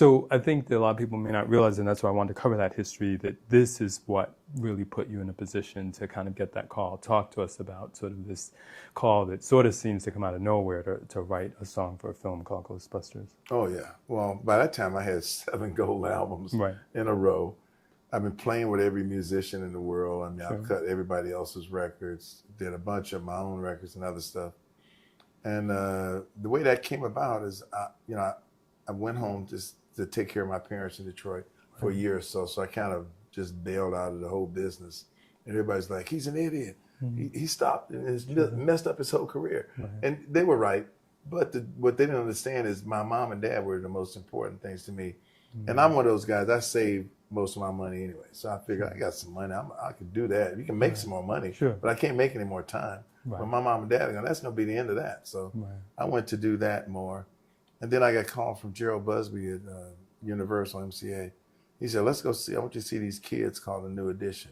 So I think that a lot of people may not realize, and that's why I wanted to cover that history, that this is what really put you in a position to kind of get that call. Talk to us about sort of this call that sort of seems to come out of nowhere to write a song for a film called Ghostbusters. Oh, yeah. Well, by that time I had 7 gold albums in a row. I've been playing with every musician in the world. I mean, I've cut everybody else's records, did a bunch of my own records and other stuff. And the way that came about is, I went home just to take care of my parents in Detroit for a year or so. So I kind of just bailed out of the whole business. And everybody's like, he's an idiot. He stopped and has messed up his whole career. And they were right. But what they didn't understand is my mom and dad were the most important things to me. And I'm one of those guys, I saved most of my money anyway. So I figured I got some money. I could do that. You can make some more money, but I can't make any more time. But my mom and dad are going, that's going to be the end of that. So I went to do that more. And then I got called from Gerald Busby at Universal MCA. He said, let's go see, I want you to see these kids called The New Edition,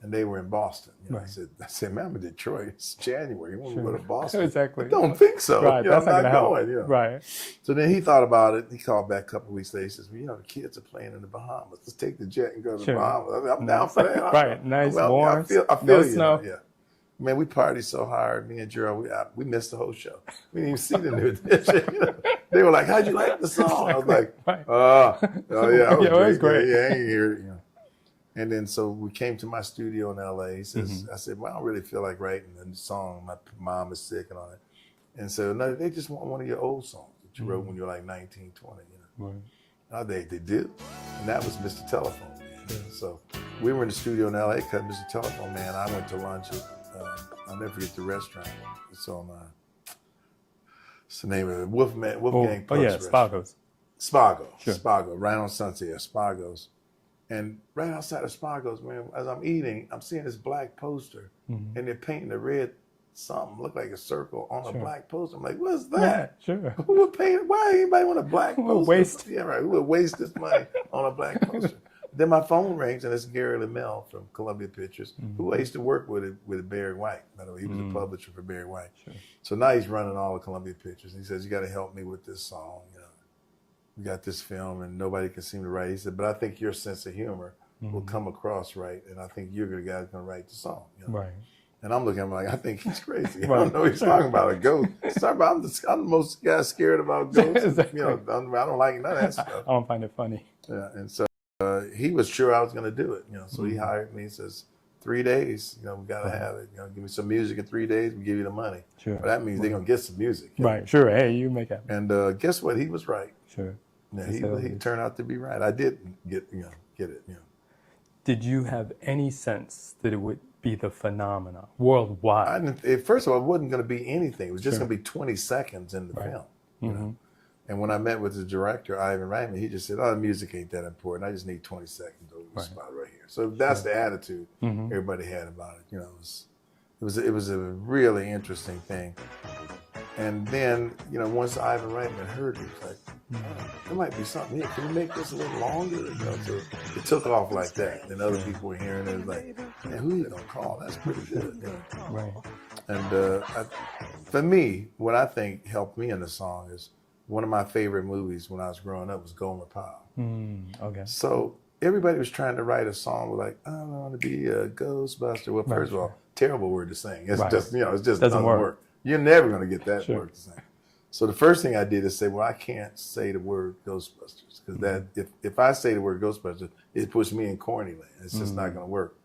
And they were in Boston. I said, man, I'm in Detroit. It's January. You want me to go to Boston? Exactly. I don't think so. That's I'm not going. Right. So then he thought about it. He called back a couple of weeks later. He says, well, the kids are playing in the Bahamas. Let's take the jet and go to the Bahamas. I'm down for that. Nice, warm. I feel no you. Snow. Man, we partied so hard. Me and Gerald, we missed the whole show. We didn't even see The New Edition. They were like, how'd you like the song? I was like, oh yeah, it was great. Yeah, I ain't hear it. And then so we came to my studio in LA. He says, I said, well, I don't really feel like writing a song. My mom is sick and all that. And so no, they just want one of your old songs that you wrote when you were like 19, 20, They do. And that was Mr. Telephone Man. So we were in the studio in LA, cut Mr. Telephone Man. I went to lunch at, I'll never forget the restaurant. It's on, what's the name of it? Wolfgang Puck's Spago's. Spago, Spago, right on Sunset, Spago's. And right outside of Spago's, man, as I'm eating, I'm seeing this black poster, and they're painting a red something, look like a circle on a black poster. I'm like, what's that? Who would paint? Why anybody want a black poster? Who would waste? Yeah, right. Who would waste this money on a black poster? Then my phone rings, and it's Gary LaMelle from Columbia Pictures, who I used to work with Barry White. By the way, he was a publisher for Barry White. So now he's running all of Columbia Pictures. And he says, you got to help me with this song. We got this film, and nobody can seem to write. He said, but I think your sense of humor will come across right, and I think you're the guy that's going to write the song. And I'm looking at him like, I think he's crazy. I don't know what he's talking about, a ghost. I'm the most guy scared about ghosts. I don't like none of that stuff. I don't find it funny. Yeah, and so he was sure I was going to do it. So he hired me. He says, 3 days, we got to have it. Give me some music in 3 days, we give you the money. But that means they're going to get some music. Hey, you make it. And guess what? He was right. Yeah, he turned out to be right. I didn't get it. Did you have any sense that it would be the phenomena worldwide? First of all, it wasn't going to be anything. It was just going to be 20 seconds in the film. And when I met with the director, Ivan Reitman, he just said, the music ain't that important. I just need 20 seconds over the spot right here. So that's the attitude everybody had about it. It was a really interesting thing. And then, once Ivan Reitman heard it, he was like, there might be something here. Can we make this a little longer? So it took off like that. And other people were hearing it. It was like, man, who are you going to call? That's pretty good. And for me, what I think helped me in the song is one of my favorite movies when I was growing up was Gomer Pyle. So everybody was trying to write a song with like, I want to be a Ghostbuster. Well, first of all, terrible word to sing. It's just, it just doesn't work. You're never going to get that word to sing. So the first thing I did is say, well, I can't say the word Ghostbusters because that if I say the word Ghostbusters, it puts me in corny land. It's just not going to work.